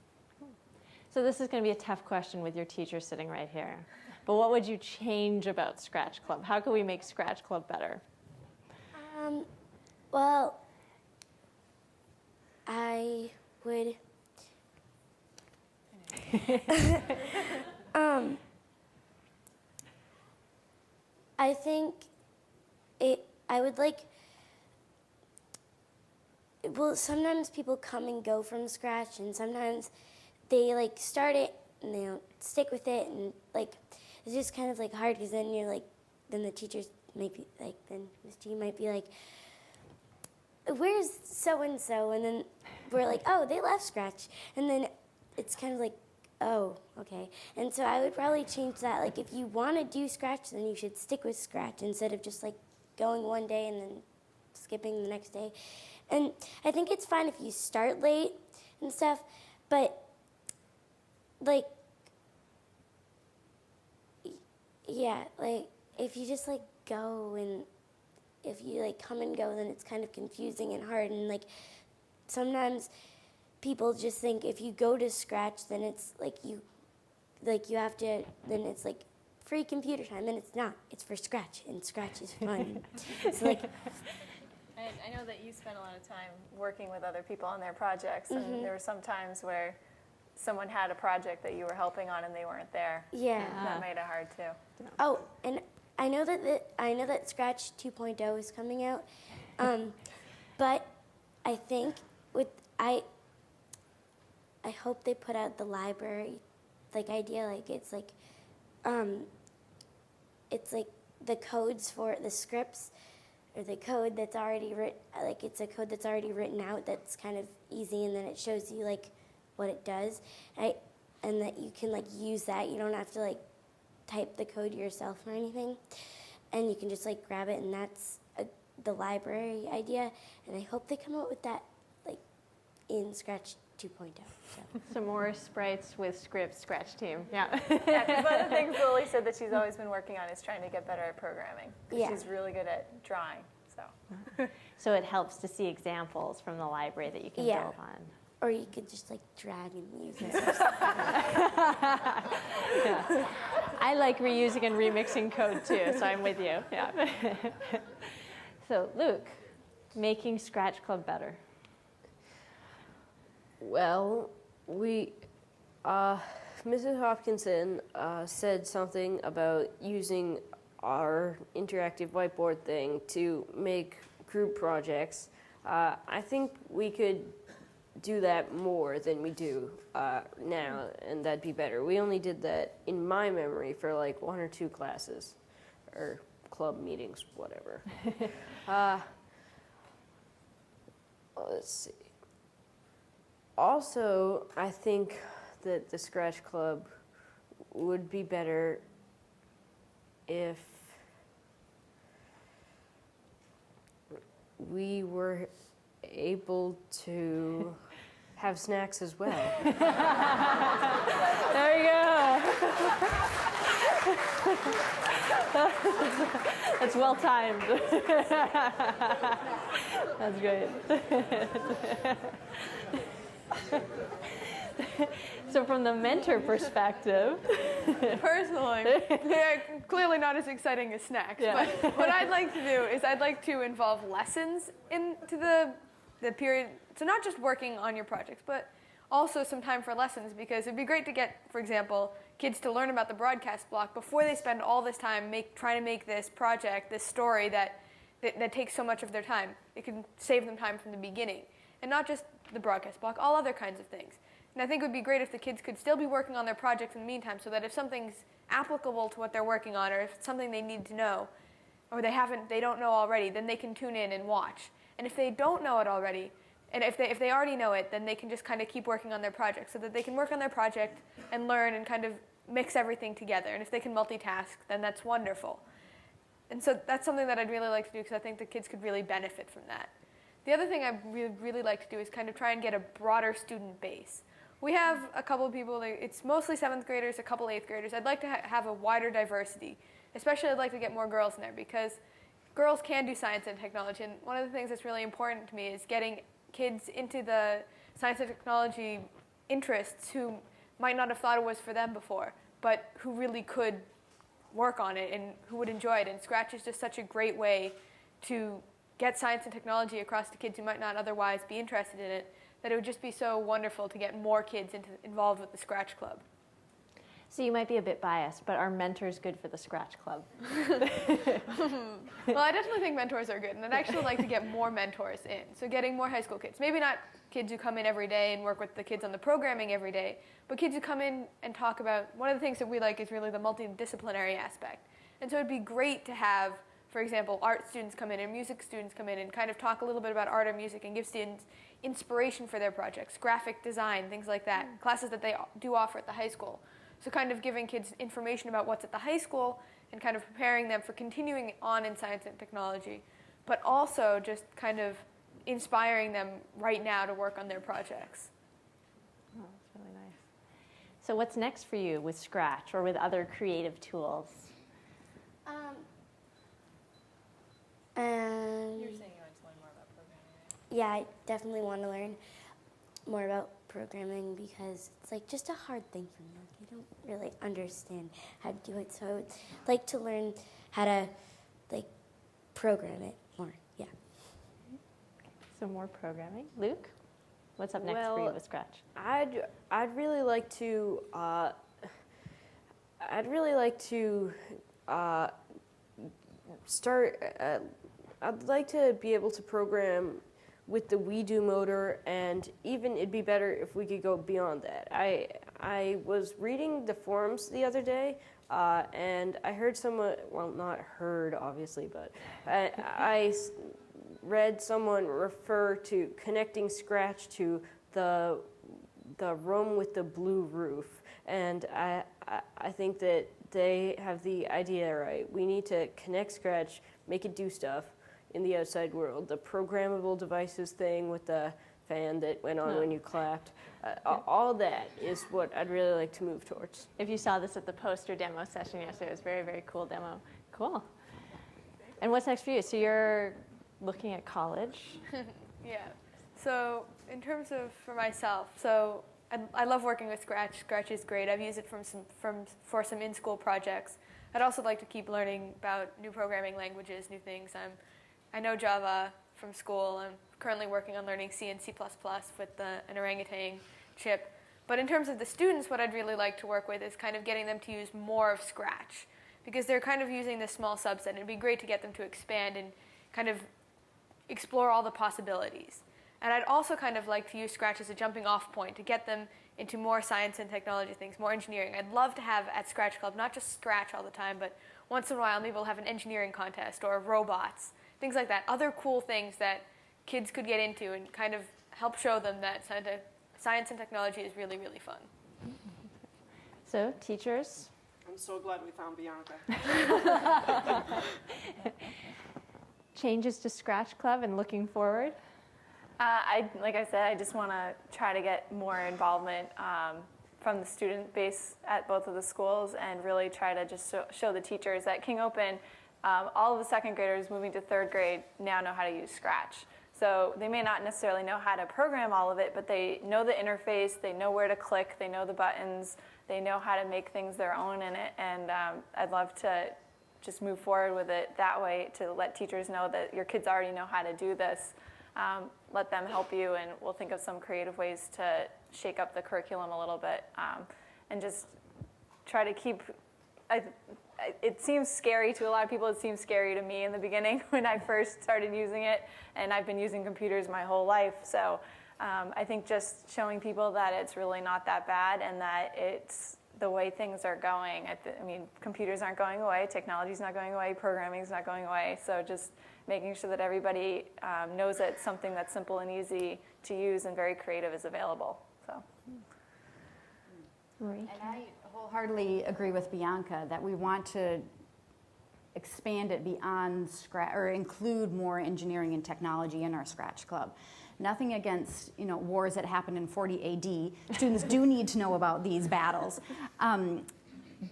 S1: So this is going to be a tough question with your teacher sitting right here. But what would you change about Scratch Club? How can we make Scratch Club better?
S3: Well, I would. I think I would like. Well, sometimes people come and go from Scratch, and sometimes they like start it and they don't stick with it, and like it's just kind of like hard because then you're like, then the teachers might be like, then Miss G might be like, where's so and so, and then we're like, oh, they left Scratch, and then it's kind of like, oh, okay. And so I would probably change that. Like if you want to do Scratch, then you should stick with Scratch instead of just like going one day and then skipping the next day. And I think it's fine if you start late and stuff, but like, yeah, like if you just like go and if you like come and go, then it's kind of confusing and hard. And like sometimes people just think if you go to Scratch, then it's like you have to, then it's like free computer time, and it's not. It's for Scratch, and Scratch is fun. So like.
S2: I know that you spent a lot of time working with other people on their projects, and there were some times where someone had a project that you were helping on and they weren't there.
S3: Yeah.
S2: That made it hard too.
S3: Oh, and I know that Scratch 2.0 is coming out, but I think I hope they put out the library like idea, like it's like the codes for the scripts, or the code that's already written, like it's a code that's already written out that's kind of easy, and then it shows you like what it does, and that you can like use that. You don't have to like type the code yourself or anything, and you can just like grab it, and that's the library idea. And I hope they come out with that like in Scratch 2.0. So.
S1: Some more sprites with scripts, Scratch team. Yeah.
S2: Yeah, because one of the things Lily said that she's always been working on is trying to get better at programming. 'Cause
S3: Yeah.
S2: she's really good at drawing. So.
S1: So it helps to see examples from the library that you can
S3: Yeah.
S1: build on.
S3: Or you could just like drag and use it.
S1: Yeah. I like reusing and remixing code too, so I'm with you. Yeah. So Luke, making Scratch Club better.
S6: Well, Mrs. Hopkinson said something about using our interactive whiteboard thing to make group projects. I think we could do that more than we do now, and that'd be better. We only did that, in my memory, for like 1 or 2 classes, or club meetings, whatever. Let's see. Also, I think that the Scratch Club would be better if we were able to have snacks as well.
S1: There you go. That's well timed. That's great. So from the mentor perspective,
S7: Personally, they're clearly not as exciting as snacks.
S1: Yeah.
S7: But what I'd like to do is I'd like to involve lessons into the period. So not just working on your projects, but also some time for lessons, because it'd be great to get, for example, kids to learn about the broadcast block before they spend all this time trying to make this project, this story that takes so much of their time. It can save them time from the beginning. And not just the broadcast block, all other kinds of things. And I think it would be great if the kids could still be working on their projects in the meantime, so that if something's applicable to what they're working on, or if it's something they need to know, or they don't know already, then they can tune in and watch. And if they don't know it already, and if they already know it, then they can just kind of keep working on their project, so that they can work on their project and learn and kind of mix everything together. And if they can multitask, then that's wonderful. And so that's something that I'd really like to do, because I think the kids could really benefit from that. The other thing I'd really like to do is kind of try and get a broader student base. We have a couple of people, it's mostly 7th graders, a couple 8th graders. I'd like to have a wider diversity. Especially I'd like to get more girls in there, because girls can do science and technology. And one of the things that's really important to me is getting kids into the science and technology interests who might not have thought it was for them before, but who really could work on it and who would enjoy it. And Scratch is just such a great way to get science and technology across to kids who might not otherwise be interested in it, that it would just be so wonderful to get more kids involved with the Scratch Club.
S1: so you might be a bit biased, but are mentors good for the Scratch Club?
S7: Well, I definitely think mentors are good, and I'd actually like to get more mentors in. So getting more high school kids. Maybe not kids who come in every day and work with the kids on the programming every day, but kids who come in and talk about, one of the things that we like is really the multidisciplinary aspect. And so it'd be great to have, for example, art students come in and music students come in and kind of talk a little bit about art or music and give students inspiration for their projects, graphic design, things like that, classes that they do offer at the high school. So kind of giving kids information about what's at the high school and kind of preparing them for continuing on in science and technology, but also just kind of inspiring them right now to work on their projects.
S1: Oh, that's really nice. So what's next for you with Scratch or with other creative tools?
S2: You were saying you wanted to learn more about programming, right?
S3: Yeah, I definitely want to learn more about programming, because it's like just a hard thing for me. Like, I don't really understand how to do it, so I would like to learn how to like program it more. Yeah.
S1: So more programming. Luke, what's up next for you with Scratch?
S6: I'd really like to start. I'd like to be able to program with the WeDo motor, and even it'd be better if we could go beyond that. I was reading the forums the other day, and I heard someone, well, not heard obviously, but I read someone refer to connecting Scratch to the room with the blue roof, and I think that they have the idea right. We need to connect Scratch, make it do stuff in the outside world. The programmable devices thing with the fan that went on
S1: Oh.
S6: when you clapped. All that is what I'd really like to move towards.
S1: If you saw this at the poster demo session yesterday, it was a very, very cool demo. Cool. And what's next for you? So you're looking at college.
S7: Yeah. So in terms of for myself, so I love working with Scratch. Scratch is great. I've used it for some in-school projects. I'd also like to keep learning about new programming languages, new things. I know Java from school. I'm currently working on learning C and C++ with an orangutan chip. But in terms of the students, what I'd really like to work with is kind of getting them to use more of Scratch, because they're kind of using this small subset. It'd be great to get them to expand and kind of explore all the possibilities. And I'd also kind of like to use Scratch as a jumping off point to get them into more science and technology things, more engineering. I'd love to have at Scratch Club, not just Scratch all the time, but once in a while maybe we'll have an engineering contest or robots, things like that, other cool things that kids could get into and kind of help show them that science and technology is really, really fun.
S1: So teachers?
S5: I'm so glad we found Bianca.
S1: Changes to Scratch Club and looking forward?
S2: Like I said, I just want to try to get more involvement from the student base at both of the schools and really try to just show the teachers at King Open, all of the second graders moving to third grade now know how to use Scratch. So they may not necessarily know how to program all of it, but they know the interface, they know where to click, they know the buttons, they know how to make things their own in it, and I'd love to just move forward with it that way to let teachers know that your kids already know how to do this. Let them help you, and we'll think of some creative ways to shake up the curriculum a little bit, and just try to keep, it seems scary to a lot of people. It seems scary to me in the beginning when I first started using it, and I've been using computers my whole life. So I think just showing people that it's really not that bad and that it's the way things are going. I mean, computers aren't going away, technology's not going away, programming's not going away. So just making sure that everybody knows that something that's simple and easy to use and very creative is available. So.
S4: And I wholeheartedly agree with Bianca that we want to expand it beyond Scratch, or include more engineering and technology in our Scratch Club. Nothing against, wars that happened in 40 AD. Students do need to know about these battles.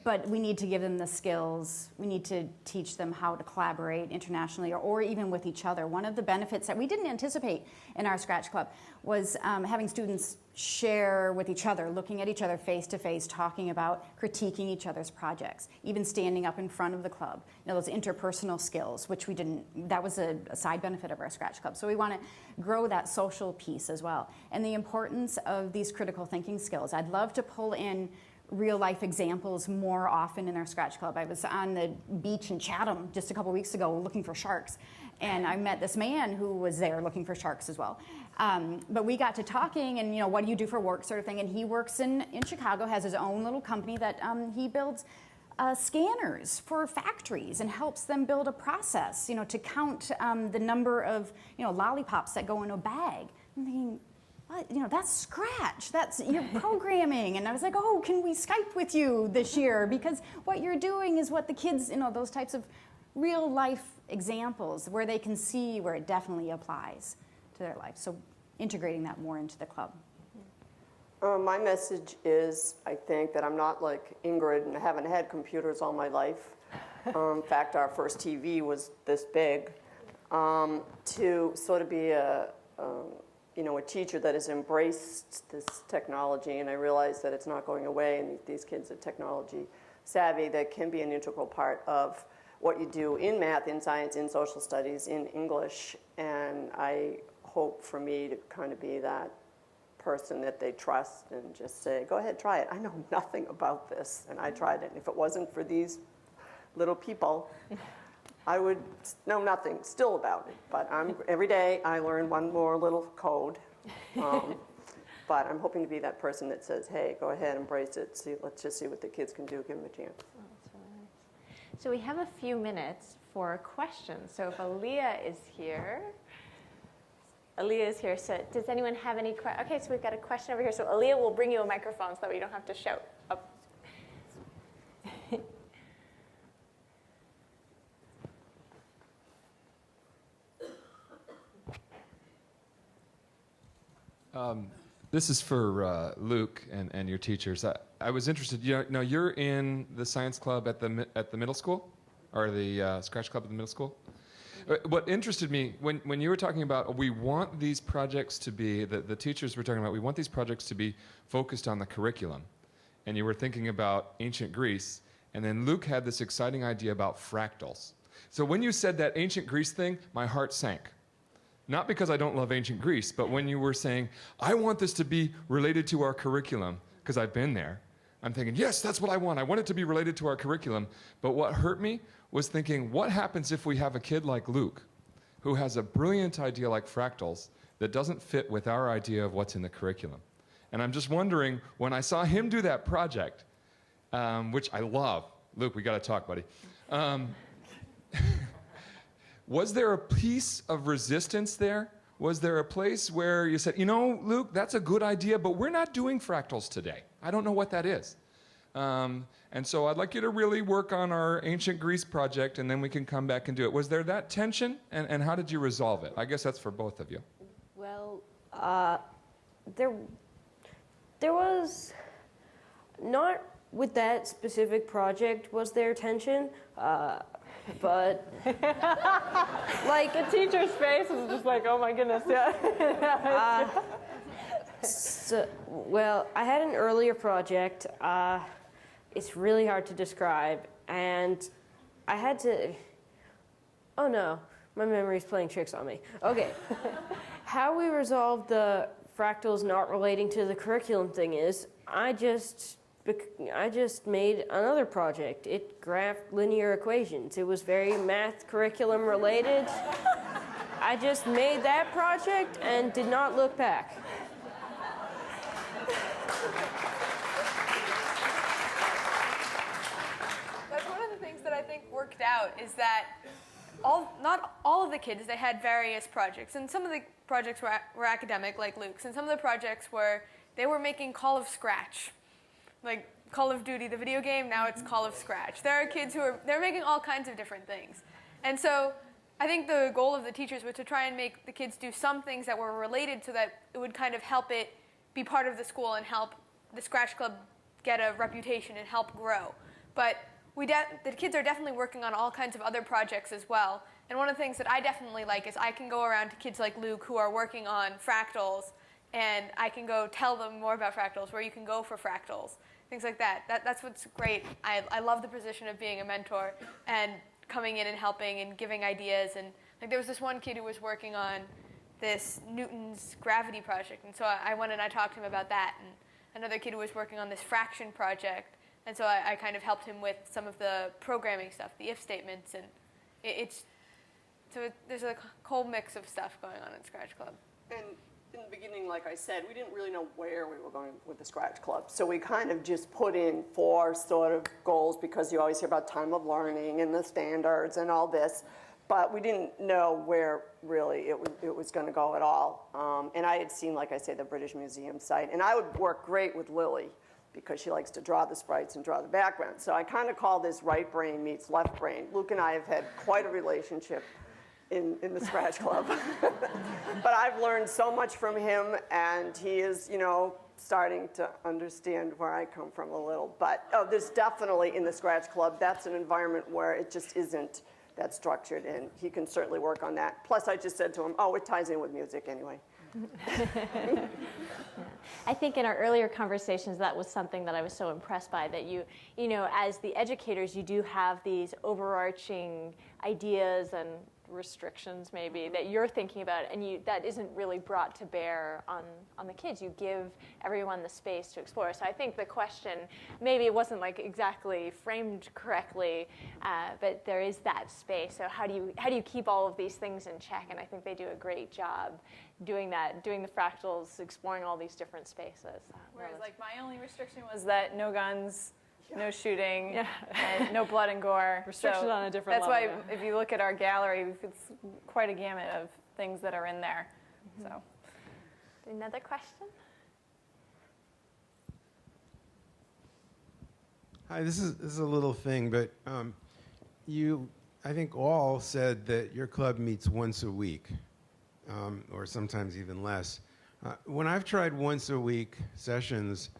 S4: But we need to give them the skills. We need to teach them how to collaborate internationally or even with each other. One of the benefits that we didn't anticipate in our Scratch Club was having students share with each other, looking at each other face to face, talking about critiquing each other's projects, even standing up in front of the club. Those interpersonal skills, which we didn't, that was a side benefit of our Scratch Club. So we want to grow that social piece as well. And the importance of these critical thinking skills. I'd love to pull in real life examples more often in our Scratch Club. I was on the beach in Chatham just a couple weeks ago looking for sharks, and I met this man who was there looking for sharks as well. But we got to talking, and what do you do for work, sort of thing. And he works in Chicago, has his own little company that he builds scanners for factories and helps them build a process, to count the number of lollipops that go in a bag. I'm thinking, that's Scratch, that's your programming. And I was like, oh, can we Skype with you this year? Because what you're doing is what the kids, those types of real life examples where they can see where it definitely applies to their life. So integrating that more into the club.
S5: My message is, I think, that I'm not like Ingrid and I haven't had computers all my life. In fact, our first TV was this big. To sort of be a teacher that has embraced this technology, and I realize that it's not going away, and these kids are technology savvy, that can be an integral part of what you do in math, in science, in social studies, in English, and I hope for me to kind of be that person that they trust and just say, go ahead, try it. I know nothing about this, and I tried it, and if it wasn't for these little people, I would know nothing still about it, but every day I learn one more little code. But I'm hoping to be that person that says, hey, go ahead, embrace it. Let's just see what the kids can do, give them a chance.
S1: Oh, that's really nice. So we have a few minutes for questions. So if Aaliyah is here. So does anyone have any questions? Okay, so we've got a question over here. So Aaliyah will bring you a microphone so that you don't have to shout up.
S13: This is for Luke and your teachers. I was interested. You're in the science club at the middle school, or the Scratch club at the middle school. What interested me when you were talking about we want these projects to be the teachers were talking about we want these projects to be focused on the curriculum, and you were thinking about ancient Greece, and then Luke had this exciting idea about fractals. So when you said that ancient Greece thing, my heart sank. Not because I don't love ancient Greece, but when you were saying, I want this to be related to our curriculum, because I've been there, I'm thinking, yes, that's what I want. I want it to be related to our curriculum. But what hurt me was thinking, what happens if we have a kid like Luke, who has a brilliant idea like fractals that doesn't fit with our idea of what's in the curriculum? And I'm just wondering, when I saw him do that project, which I love, Luke, we got to talk, buddy. Was there a piece of resistance there? Was there a place where you said, Luke, that's a good idea, but we're not doing fractals today. I don't know what that is. And so I'd like you to really work on our ancient Greece project, and then we can come back and do it. Was there that tension, and how did you resolve it? I guess that's for both of you.
S6: Well, there was not with that specific project was there tension, but like
S1: the teacher's face was just like, oh my goodness, yeah.
S6: Well, I had an earlier project. It's really hard to describe, and I had to. Oh no, my memory's playing tricks on me. Okay, how we resolved the fractals not relating to the curriculum thing is I just made another project. It graphed linear equations. It was very math curriculum related. I just made that project and did not look back.
S7: That's one of the things that I think worked out is that not all of the kids, they had various projects. And some of the projects were academic, like Luke's, and some of the projects they were making Call of Scratch. Like Call of Duty, the video game, now it's Call of Scratch. There are kids they're making all kinds of different things. And so I think the goal of the teachers was to try and make the kids do some things that were related so that it would kind of help it be part of the school and help the Scratch Club get a reputation and help grow. But the kids are definitely working on all kinds of other projects as well. And one of the things that I definitely like is I can go around to kids like Luke who are working on fractals, and I can go tell them more about fractals, where you can go for fractals, things like that. That's what's great. I love the position of being a mentor and coming in and helping and giving ideas. And like there was this one kid who was working on this Newton's gravity project, and so I went and I talked to him about that. And another kid who was working on this fraction project, and so I kind of helped him with some of the programming stuff, the if statements, and there's a whole mix of stuff going on at Scratch Club.
S5: And in the beginning, like I said, we didn't really know where we were going with the Scratch Club. So we kind of just put in 4 sort of goals, because you always hear about time of learning and the standards and all this. But we didn't know where really it was going to go at all. And I had seen, like I say, the British Museum site. And I would work great with Lily, because she likes to draw the sprites and draw the background. So I kind of call this right brain meets left brain. Luke and I have had quite a relationship in the Scratch Club. But I've learned so much from him, and he is, starting to understand where I come from a little. But there's definitely in the Scratch Club, that's an environment where it just isn't that structured, and he can certainly work on that. Plus, I just said to him, it ties in with music anyway.
S1: I think in our earlier conversations, that was something that I was so impressed by, that you as the educators, you do have these overarching ideas and restrictions maybe that you're thinking about, and that isn't really brought to bear on the kids. You give everyone the space to explore. So I think the question, maybe it wasn't like exactly framed correctly, but there is that space. So how do you keep all of these things in check? And I think they do a great job doing that, doing the fractals, exploring all these different spaces.
S2: Whereas like my only restriction was that no guns, no shooting, and no blood and gore.
S1: Restrictions on a different level.
S2: That's why if you look at our gallery, it's quite a gamut of things that are in there. Mm-hmm. So,
S1: another question?
S14: Hi, this is a little thing, but I think all said that your club meets once a week, or sometimes even less. When I've tried once a week sessions,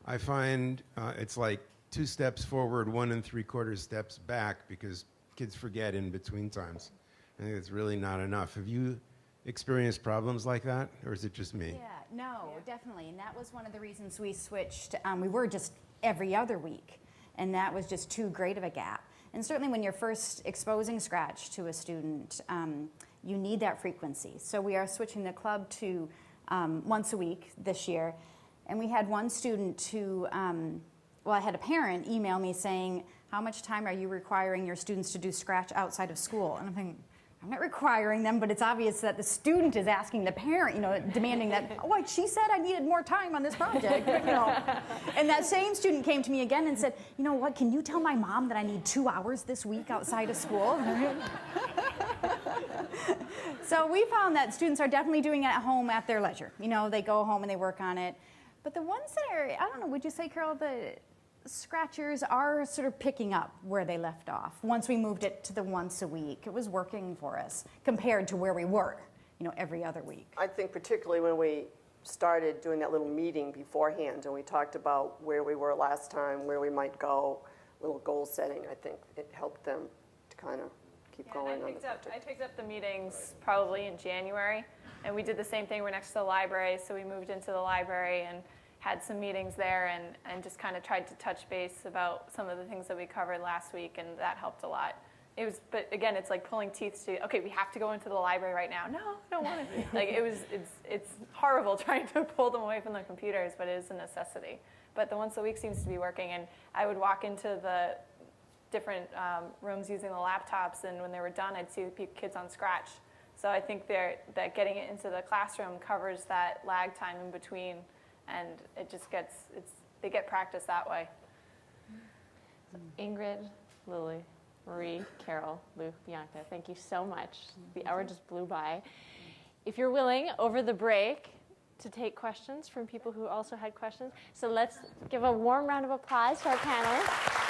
S14: I find it's like 2 steps forward, 1 3/4 steps back because kids forget in between times. I think it's really not enough. Have you experienced problems like that, or is it just me?
S4: Yeah, no, definitely. And that was one of the reasons we switched. We were just every other week, and that was just too great of a gap. And certainly when you're first exposing Scratch to a student, you need that frequency. So we are switching the club to once a week this year. And we had one student who, I had a parent email me saying, how much time are you requiring your students to do Scratch outside of school? And I'm thinking, I'm not requiring them, but it's obvious that the student is asking the parent, demanding that, she said I needed more time on this project, And that same student came to me again and said, can you tell my mom that I need 2 hours this week outside of school? So we found that students are definitely doing it at home at their leisure. They go home and they work on it. But the ones that are, I don't know, would you say, Carol, the Scratchers are sort of picking up where they left off. Once we moved it to the once a week, it was working for us compared to where we were, every other week.
S5: I think particularly when we started doing that little meeting beforehand and we talked about where we were last time, where we might go, little goal setting, I think it helped them to kind of keep going on the project.
S2: I picked up the meetings probably in January, and we did the same thing. We're next to the library, so we moved into the library and had some meetings there and just kind of tried to touch base about some of the things that we covered last week, and that helped a lot. But again, it's like pulling teeth to, okay, we have to go into the library right now. No, I don't want to. It's horrible trying to pull them away from the computers, but it is a necessity. But the once a week seems to be working, and I would walk into the different rooms using the laptops, and when they were done, I'd see the kids on Scratch. So I think that getting it into the classroom covers that lag time in between, and it just they get practice that way.
S1: Ingrid, Lily, Marie, Carol, Lou, Bianca, thank you so much. The hour just blew by. If you're willing, over the break, to take questions from people who also had questions. So let's give a warm round of applause to our panelists.